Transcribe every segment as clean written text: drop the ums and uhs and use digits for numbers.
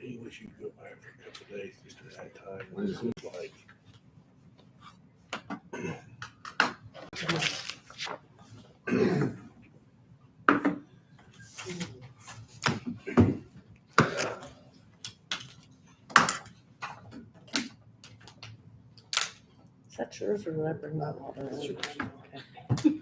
You wish you could go back for a couple of days just to that time. What does it look like? Is that yours or did I bring my water? That's yours. Okay.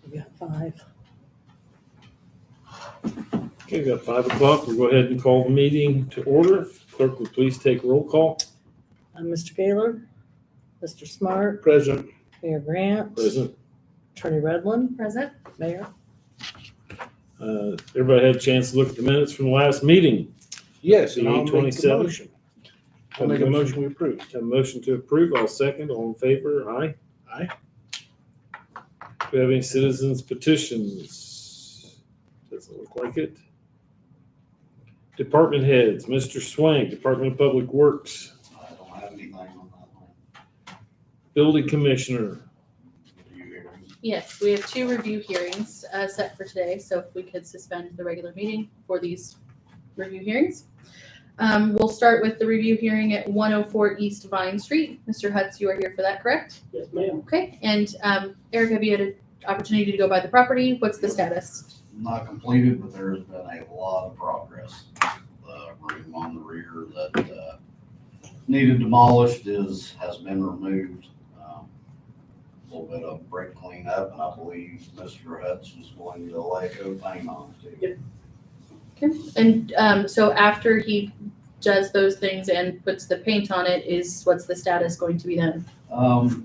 We got 5. Okay, we got 5 o'clock. We'll go ahead and call the meeting to order. Clerk, will please take roll call? Mr. Gaylor, Mr. Smart, Present. Mayor Grant, Present. Attorney Redlin, Present. Mayor. Everybody had a chance to look at the minutes from the last meeing. Yes, and I'll make the 8:27. motion. I'll make a motion we approve. Have a motion to approve. I'll second. All in favor? Aye. Aye. Do we have any citizens petitions? Doesn't look like it. Department heads, Mr. Swank, Department of Public Works, I don't have anything on that line. Building Commissioner. Review hearings. Yes, we have 2 review hearings set for today, so if we could suspend the regular meeting for these review hearings. We'll start with the review hearing at 104 East Vine Street. Mr. Hutz, you are here for that, correct? Yes, ma'am. Okay, and Eric, have you had an opportunity to go by the property? What's the status? Not completed, but there's been a lot of progress. The room on the rear that needed demolished has been removed. A little bit of brick cleanup, and I believe Mr. Hutz was going to lay a coat paint on it too. Okay, and so after he does those things and puts the paint on it, what's the status going to be then?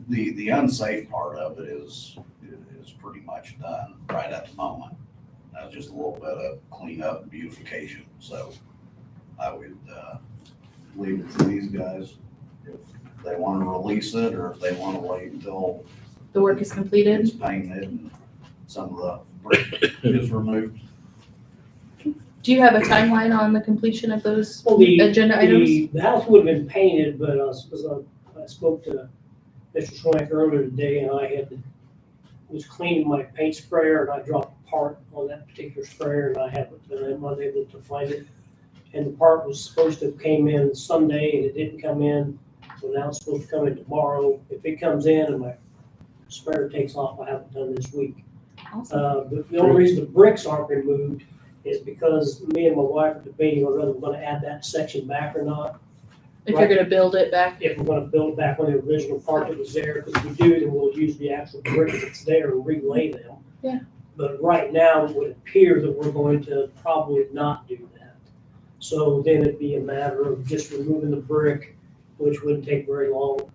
The unsafe part of it is pretty much done right at the moment. Just a little bit of cleanup and beautification, so I would leave it to these guys if they want to release it or if they want to wait until The work is completed? it's painted and some of the brick is removed. Do you have a timeline on the completion of those Well, agenda items? the house would have been painted, but I spoke to Mr. Swank earlier today, and was cleaning my paint sprayer, and I dropped a part on that particular sprayer, and I haven't been able to find it. And the part was supposed to have came in Sunday, and it didn't come in, so now it's supposed to come in tomorrow. If it comes in and my sprayer takes off, I haven't done this week. Awesome. But the only reason the bricks aren't removed is because me and my wife are debating on whether we're gonna add that section back or not. If you're gonna build it back? If we're gonna build it back on the original part that was there, because if we do, then we'll use the actual bricks that's there and relay them. Yeah. But right now, it would appear that we're going to probably not do that. So then it'd be a matter of just removing the brick, which wouldn't take very long.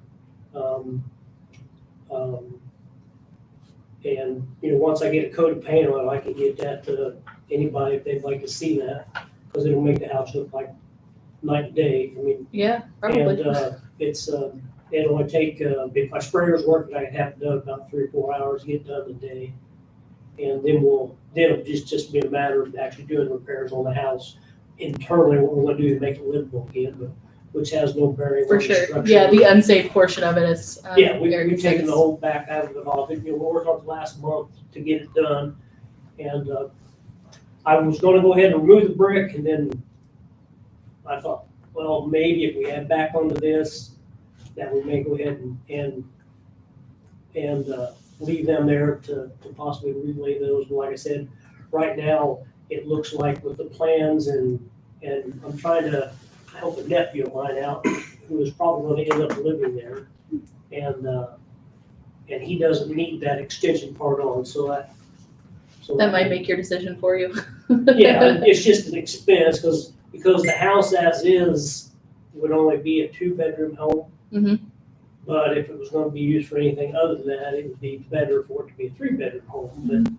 And, once I get a coat of paint on it, I can get that to anybody if they'd like to see that, because it'll make the house look like night and day. I mean, Yeah, probably. and it'll only take, if my sprayer's working, I can have it done about 3 or 4 hours, get it done in a day. And then it'll just be a matter of actually doing repairs on the house internally, what we're gonna do to make it livable again, but which has no bearing on For the sure. structure. Yeah, the unsafe portion of it is. Yeah, we've Eric taken says. the whole back out of it off. We worked on it last month to get it done. And I was gonna go ahead and remove the brick, and then I thought, well, maybe if we add back onto this, that we may go ahead and leave them there to possibly relay those. But like I said, right now, it looks like with the plans and I'm trying to help a nephew of mine out who is probably gonna end up living there. And he doesn't need that extension part on, so That might make your decision for you. yeah, it's just an expense, because the house as is would only be a 2-bedroom home. Mhm. But if it was gonna be used for anything other than that, it would be better for it to be a 3-bedroom home. But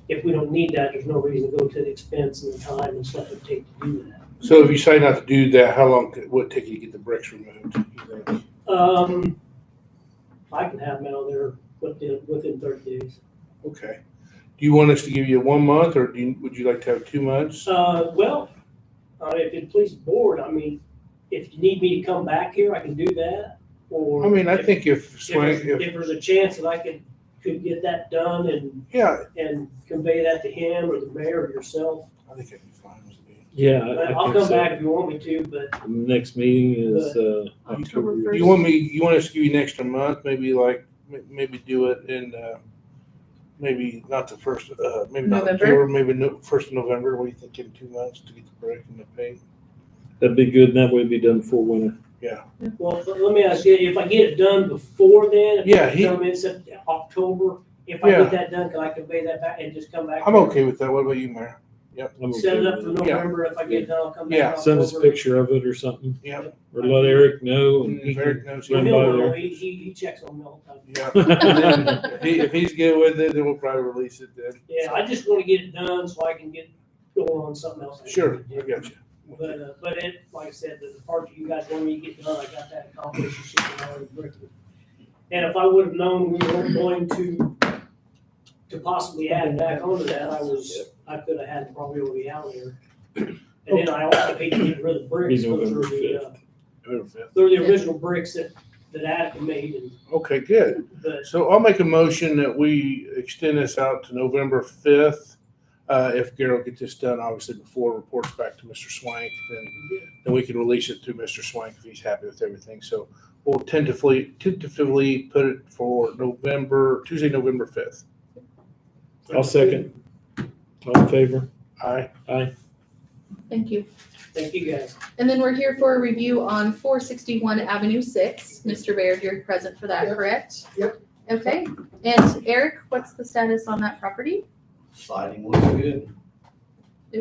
if we don't need that, there's no reason to go to the expense and the time and stuff it would take to do that. So if you decide not to do that, how long would it take you to get the bricks removed? You think? I can have them out there within 30 days. Okay. Do you want us to give you 1 month, or would you like to have 2 months? Well, if it pleases the board, I mean, if you need me to come back here, I can do that, or. I mean, I think if If Swank, if there's a chance that I could get that done yeah, and convey that to him or the mayor or yourself. I think it'd be fine with me. Yeah, I'll I think come so. back if you want me to, but The next meeting is, October October. You want us to give you an extra month, maybe maybe do it in, maybe not the first, maybe not November? October, maybe first of November. What do you think, in 2 months to get the break and the paint? That'd be good, and that way it'd be done before winter. well, let me ask you, if I get it done before then, if Yeah, it's done in October, if I Yeah. get that done, can I convey that back and just come back? I'm okay with that. What about you, Mayor? I'm Set okay it up with for that. November, if I get it done, I'll come back. Yeah. in Send us a October. picture of it or something, Yeah. or let Eric know, and And he if Eric can knows, Well, run he'll by know. there. He checks on me all the time. yeah. And then if he's good with it, then we'll probably release it then. Yeah, I just wanna get it done so I can get going on something else. Sure, I got you. But it, like I said, the part that you guys wanted me to get done, I got that accomplished. It's just a matter of breaking it. And if I would have known we weren't going to possibly add back onto that, I could have had probably already out there. And then I also hate to get rid of the bricks, Be those November are the, 5th. they're the original bricks that Attica made, and, Okay, good. but So I'll make a motion that we extend this out to November 5th. If Garrett gets this done, obviously before it reports back to Mr. Swank, then we can release it to Mr. Swank if he's happy with everything. So we'll tentatively put it for Tuesday, November 5th. I'll second. All in favor? Aye. Aye. Thank you. thank you guys. And then we're here for a review on 461 Avenue 6. Mr. Baird, you're present for that, Yep. correct? Yep. Okay. And Eric, what's the status on that property? Siding looks good.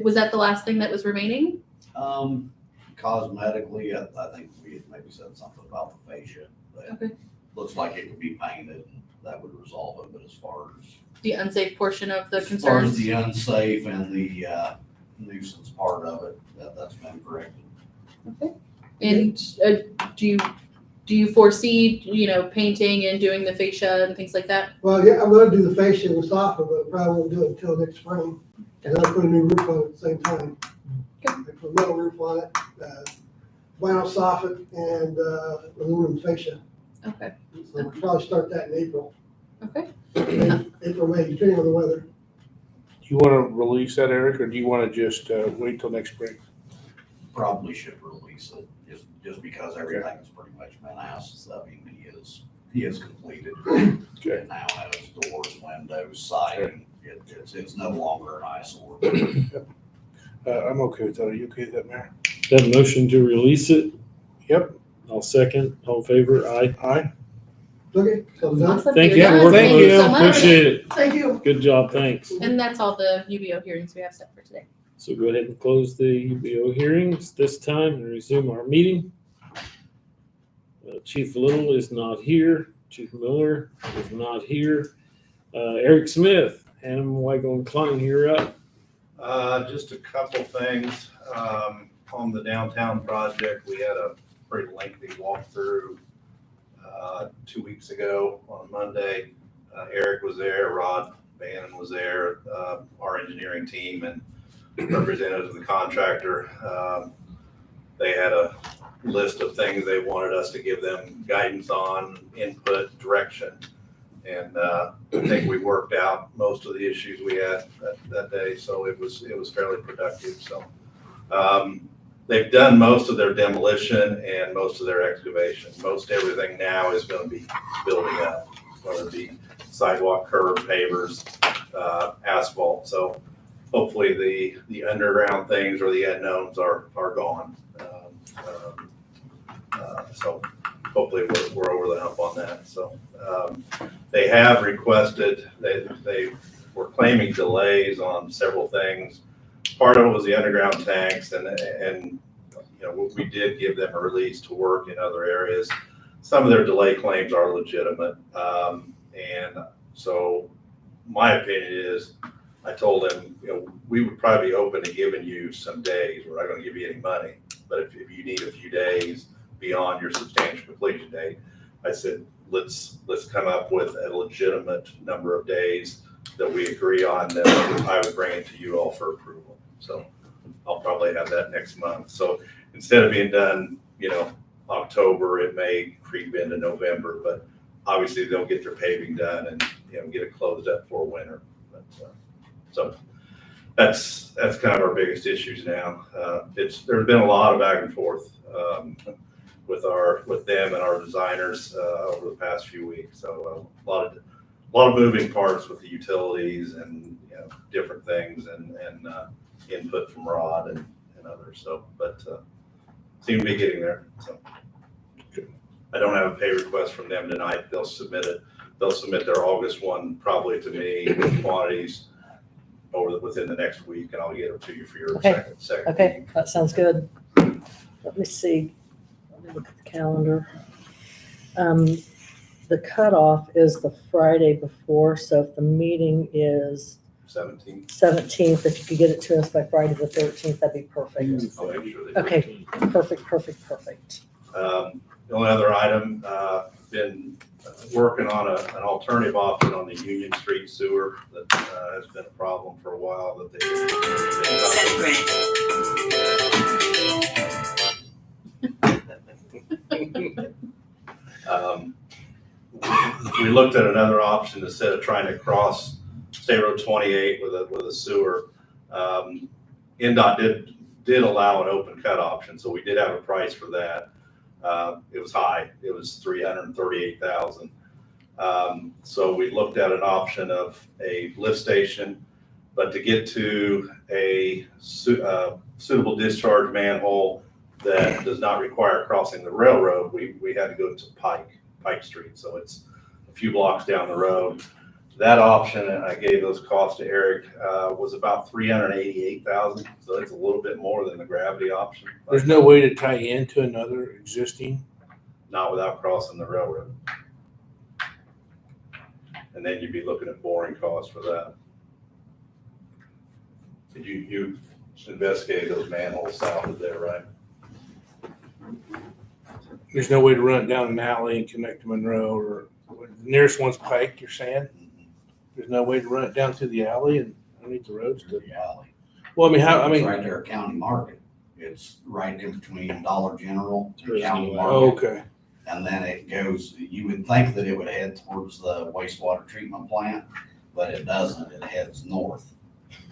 Was that the last thing that was remaining? Cosmetically, I think we had maybe said something about the fascia, but Okay. looks like it could be painted and that would resolve it, but as far as The unsafe portion of the as far as concerns? the unsafe and the nuisance part of it, that's been corrected. And do you foresee, painting and doing the fascia and things like that? Well, yeah, I'm gonna do the fascia and the soffit, but probably won't do it until next spring. And I'll put a new roof on it at the same time. I put a metal roof on it, vinyl soffit and aluminum fascia. Okay. So we'll probably start that in April. Okay. April, May, depending on the weather. Do you want to release that, Eric, or do you want to just wait till next spring? Probably should release it, just because everything's pretty much been asked. I mean, he is completed. Okay. It now has doors, windows, siding. It's no longer an eyesore. I'm okay with that. Are you okay with that, Mayor? That motion to release it? Yep. I'll second. All in favor? Aye. Aye. Okay, so done. Awesome. Thank you You're for done. working Thank with you. us. so much. Appreciate it. Thank you. Good job, thanks. And that's all the UBO hearings we have set for today. So go ahead and close the UBO hearings this time and resume our meeting. Chief Little is not here. Chief Miller is not here. Eric Smith, Hannah Weigel and Klein, you're up. Just a couple things. On the downtown project, we had a pretty lengthy walkthrough 2 weeks ago on Monday. Eric was there, Rod Bannon was there, our engineering team and representatives of the contractor. They had a list of things they wanted us to give them guidance on, input, direction. And I think we worked out most of the issues we had that day, so it was fairly productive. So they've done most of their demolition and most of their excavation. Most everything now is going to be building up, whether it be sidewalk, curb, pavers, asphalt. So hopefully the underground things or the unknowns are gone. So hopefully we're over the hump on that. So they have requested, they were claiming delays on several things. Part of it was the underground tanks and we did give them a release to work in other areas. Some of their delay claims are legitimate. And so my opinion is, I told them, we would probably be open to giving you some days. We're not going to give you any money, but if you need a few days beyond your substantial completion date, I said, let's come up with a legitimate number of days that we agree on that I would bring it to you all for approval. So I'll probably have that next month. So instead of being done, October, it may creep into November, but obviously they'll get their paving done and, get it closed up for winter. But, so that's kind of our biggest issues now. There's been a lot of back and forth, with them and our designers, over the past few weeks. So a lot of moving parts with the utilities and, different things and input from Rod and others. So, but, seem to be getting there. So I don't have a pay request from them tonight. They'll submit it. They'll submit their August one probably to me with quantities within the next week, and I'll get them to you for your Okay. second Okay, week. that sounds good. Let me see. Let me look at the calendar. The cutoff is the Friday before, so if the meeting is 17. 17th, if you could get it to us by Friday the 13th, that'd be perfect. I'll make sure they do. Okay. Perfect. The only other item, been working on an alternative option on the Union Street sewer that has been a problem for a while that we looked at another option instead of trying to cross State Road 28 with a sewer. NDOT did allow an open cut option, so we did have a price for that. It was high. It was $338,000. So we looked at an option of a lift station, but to get to a suitable discharge manhole that does not require crossing the railroad, we had to go to Pike Street. So it's a few blocks down the road. That option, and I gave those costs to Eric, was about $388,000. So it's a little bit more than the gravity option. There's no way to tie into another existing. Not without crossing the railroad. And then you'd be looking at boring costs for that. Did you investigated those manholes south of there, right? There's no way to run it down an alley and connect to Monroe, or the nearest one's Pike, you're saying? There's no way to run it down through the alley and underneath the roads to. The alley. Well, It's right there at County Market. It's right in between Dollar General and County Oh, Market. okay. And then it goes, you would think that it would head towards the wastewater treatment plant, but it doesn't. It heads north.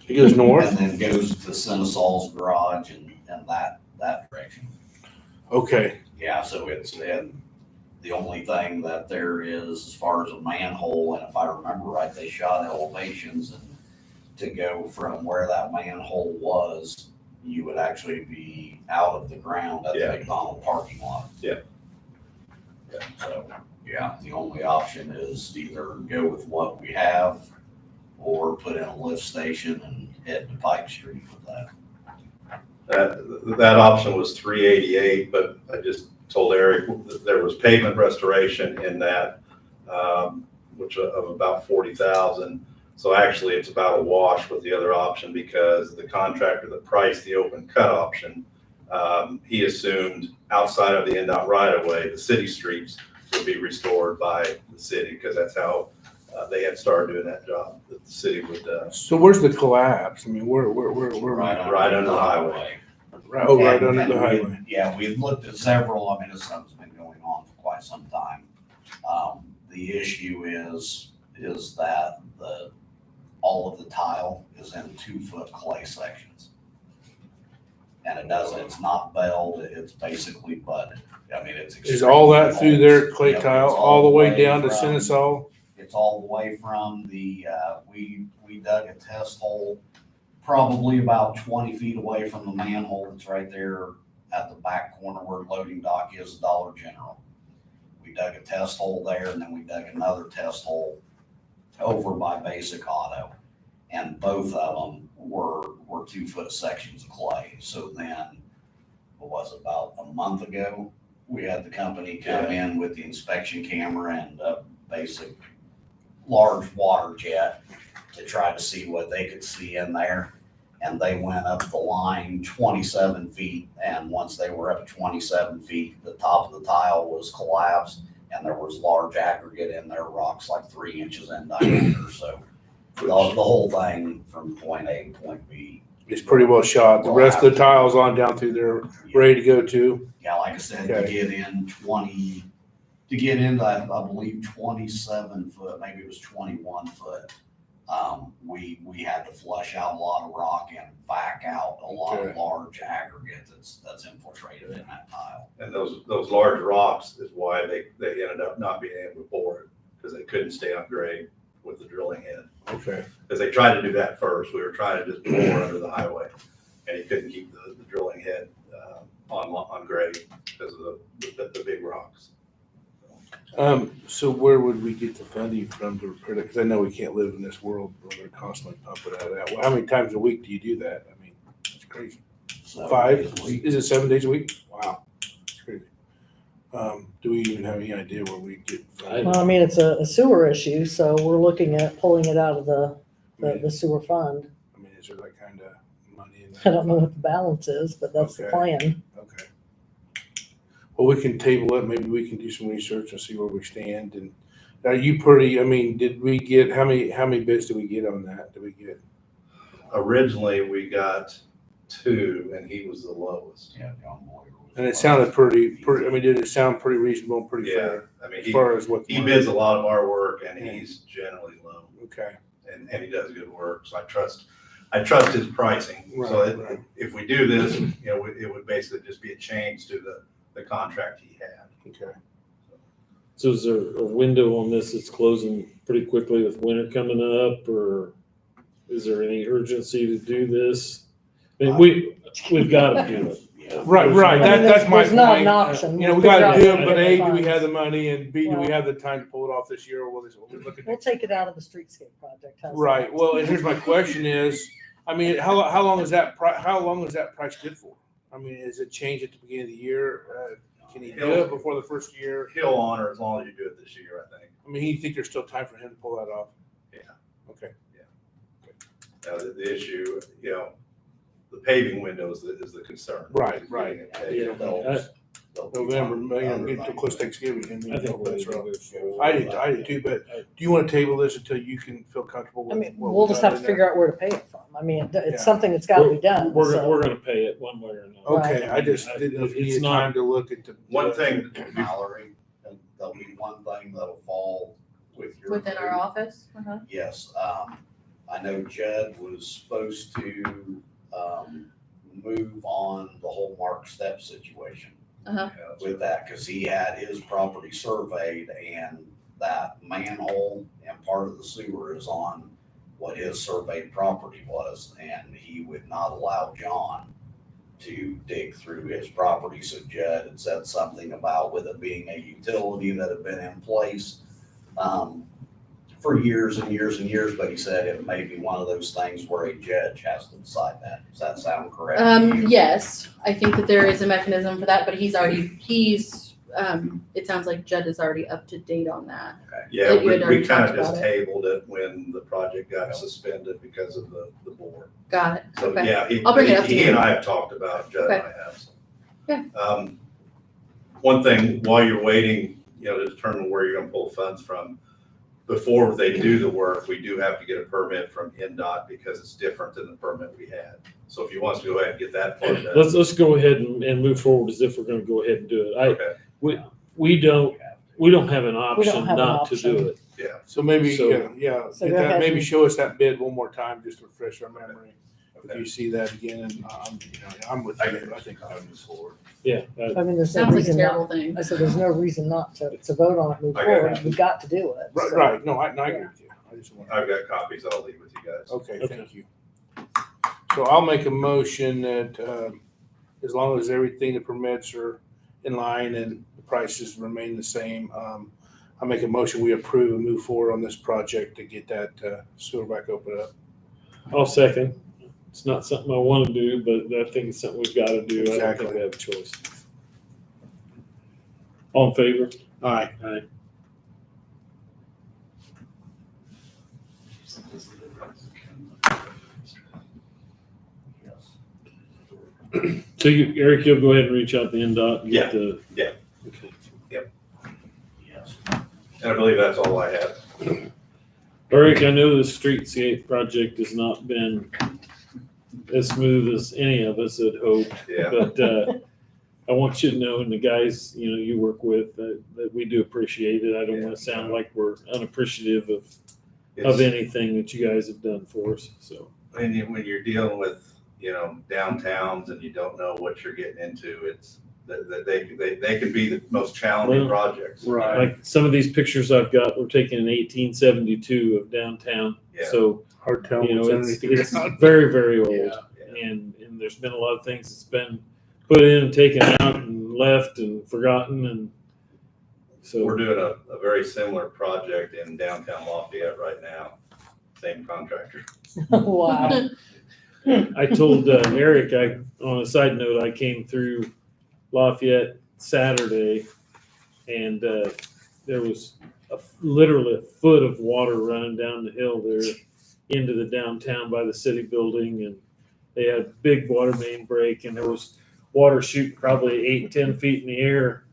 It goes north? And then goes to Senesal's garage and that direction. Okay. Yeah, so and the only thing that there is as far as a manhole, and if I remember right, they shot elevations, and to go from where that manhole was, you would actually be out of the ground at the McDonald parking lot. Yeah. So, yeah, the only option is either go with what we have or put in a lift station and head to Pike Street with that. That option was $388, but I just told Eric that there was pavement restoration in that, which of about $40,000. So actually it's about a wash with the other option, because the contractor that priced the open cut option, he assumed outside of the NDOT right of way, the city streets would be restored by the city, because that's how they had started doing that job, that the city would. So where's the collapse? I mean, where Right under the highway. right under And the we- highway. Yeah, we've looked at several. I mean, this stuff's been going on for quite some time. The issue is that all of the tile is in 2-foot clay sections. And it's not belled, it's basically budded. I mean, it's. Is all that through their clay Yep, tile, it's all the way down to from- Senesaw? It's all the way from we dug a test hole probably about 20 feet away from the manhole that's right there at the back corner where loading dock is, Dollar General. We dug a test hole there, and then we dug another test hole over by Basic Auto. And both of them were 2-foot sections of clay. So then, what was it, about a month ago, we had the company come in with the inspection camera and a basic large water jet to try to see what they could see in there. And they went up the line 27 feet. And once they were up 27 feet, the top of the tile was collapsed, and there was large aggregate in there, rocks like 3 inches in diameter. So the whole thing from point A to point B It's pretty well shot. The rest of the tiles on down through there, ready to go too. Yeah, like I said, to Okay. get in to get into, I believe 27 foot, maybe it was 21 foot. We had to flush out a lot of rock and back out a lot of Okay. large aggregate that's infiltrated in that tile. And those large rocks is why they ended up not being able to bore it, because they couldn't stay on grade with the drilling head. Okay. Because they tried to do that first. We were trying to just bore under the highway, and he couldn't keep the drilling head on grade because of the big rocks. So where would we get the funding from to repair that? Because I know we can't live in this world where they're constantly pumping out of that. Well, how many times a week do you do that? I mean, it's crazy. So 5? basically, Is it 7 days a week? Wow, it's crazy. Do we even have any idea where we get funding? Well, I mean, it's a sewer issue, so we're looking at pulling it out of the sewer fund. I mean, is there that kind of money in that? I don't know what the balance is, but that's the Okay. plan. Okay. Well, we can table it. Maybe we can do some research and see where we stand. And are you pretty, I mean, did we get, how many bids did we get on that? Did we get? Originally, we got 2, and he was the lowest. yeah, John Moyer was- And it sounded pretty, I mean, did it sound pretty reasonable and pretty Yeah, fair I mean, as far as what? he bids a lot of our work, and he's generally low, Okay, and he does good work, so I trust his pricing. So Right, right. if we do this, it would basically just be a change to the contract he had. okay. So is there a window on this that's closing pretty quickly with winter coming up, or is there any urgency to do this? I mean, we've got to do it. Yeah. Right, right. I mean, That's my there's not point. an option. You know, we We'll gotta figure do out it, but the A, do we funds. have the money, and B, do we Well- have the time to pull it off this year, or will this, we'll look at We'll next take year? it out of the streetscape project. How's that? Right, well, and here's my question is, I mean, how long is that price good for? I mean, is it changed at the beginning of the year? Can he do it before the first year? He'll honor as long as you do it this year, I think. I mean, you think there's still time for him to pull that off? Yeah. Okay, The issue, the paving window is the concern. Right. Getting it paved. Yeah. They'll be November, done get to close other Thanksgiving, and I then think that's we'll right. move forward. I do too, but do you want to table this until you can feel comfortable with? I mean, what we'll we just got have to in there? figure out where to pay it from. I mean, Yeah. it's something that's gotta be done. We're so- gonna pay it one way or another. Okay, I just didn't know if you It's needed not- time to look at the. One thing, Mallory, and there'll be one thing that'll fall with your. Within our office? Uh-huh. Yes, I know Judd was supposed to, move on the whole Mark Step situation with that, cause he had his property surveyed and that manhole and part of the sewer is on what his surveyed property was, and he would not allow John to dig through his property. So Judd had said something about with it being a utility that had been in place, for years and years and years, but he said it may be one of those things where a judge has to decide that. Does that sound correct to you? Yes, I think that there is a mechanism for that, but it sounds like Judd is already up to date on that. yeah, That you had we already kind of talked just about it. tabled it when the project got suspended because of the board. Got it, So, okay. yeah, I'll bring it up to he you. and I have talked about it, Judd and Okay. I have. So. Yeah. One thing, while you're waiting, to determine where you're gonna pull funds from, before they do the work, we do have to get a permit from NDOT because it's different than the permit we had. So if you want us to go ahead and get that part done. Let's go ahead and move forward as if we're gonna go ahead and do it. Okay, We don't have an option have an not to do option. it. yeah. So maybe, So- yeah, So get go that, ahead maybe and- show us that bid one more time, just to refresh our memory. If Okay. you see that again, and I'm with you, I think I'll move forward. Yeah. I mean, there's no Sounds like a reason terrible not, thing. I said, there's no reason not to vote on it, move I got forward. you. We've got to do it. Right, so. right, no, I agree with you. I just want. I've got copies I'll leave with you guys. Okay, Okay. thank you. So I'll make a motion that, as long as everything, the permits are in line and the prices remain the same, I make a motion, we approve and move forward on this project to get that sewer back open up. I'll second. It's not something I want to do, but I think it's something we've got to do. I don't Exactly. think we have a choice. All in favor? All right, Aye. So Eric, you'll go ahead and reach out to NDOT and get the. Yeah. Okay. Yes. And I believe that's all I have. Eric, I know the streetscape project has not been as smooth as any of us had hoped. Yeah. But I want you to know, and the guys, you work with, that we do appreciate it. I don't want to sound like we're unappreciative of It's- anything that you guys have done for us. So when you're dealing with, downtowns and you don't know what you're getting into, it's, that they can be the most challenging Well, projects. Right. like some of these pictures I've got were taken in 1872 of downtown. Yeah. So, Hard to tell what's underneath the it's ground. very, very old. Yeah. And there's been a lot of things that's been put in and taken out and left and forgotten. And so We're doing a very similar project in downtown Lafayette right now. Same contractor. Wow. I told Eric, on a side note, I came through Lafayette Saturday and there was literally a foot of water running down the hill there into the downtown by the city building. And they had a big water main break and there was water shooting probably 8-10 feet in the air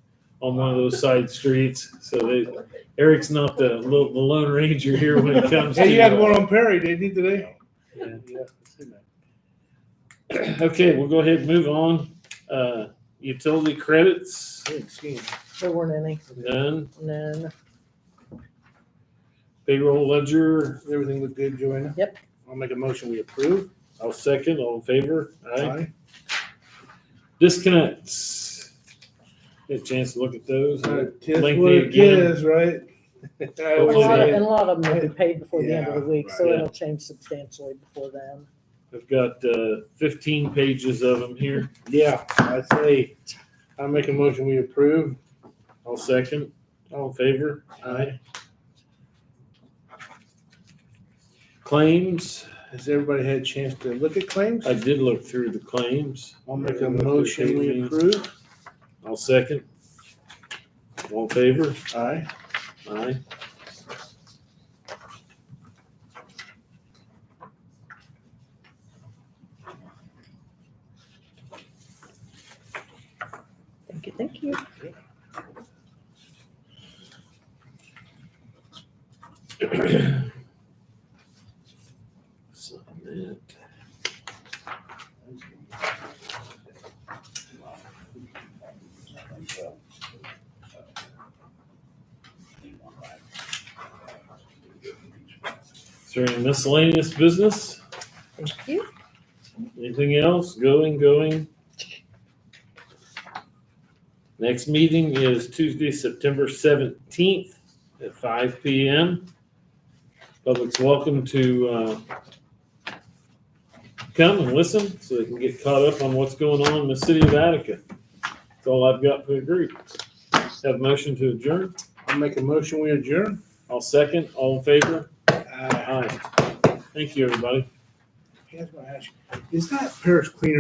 on one of those side streets. So Eric's not the Lone Ranger here when it comes Hey, to. you had one on Perry, didn't you, today? Yeah. Yeah. I seen that. Okay, we'll go ahead and move on. Utility credits, I didn't see him. There weren't any. none. None. Payroll ledger, Does everything look good, Joanna? Yep. I'll make a motion, we approve. I'll second. All in favor? Aye. Aye. Disconnects. Get a chance to look at those. Tis Lengthy what it again. is, right? And Hopefully a lot of them will be paid before the end of the Yeah, week, so right. it'll change substantially before then. I've got 15 pages of them here. Yeah, I say, I make a motion, we approve. I'll second. All in favor? Aye. Claims. Has everybody had a chance to look at claims? I did look through the claims. I'll make a motion, we approve. I'll second. All in favor? Aye. Aye. Thank you, thank you. Sign that. Is there any miscellaneous business? Thank you. Anything else? Going? Next meeting is Tuesday, September 17th at 5 p.m. Public's welcome to come and listen so they can get caught up on what's going on in the city of Attica. That's all I've got for the group. Have a motion to adjourn? I'll make a motion, we adjourn. I'll second. All in favor? Aye. Aye. Thank you, everybody. Here's what I ask you. Is that Paris cleaner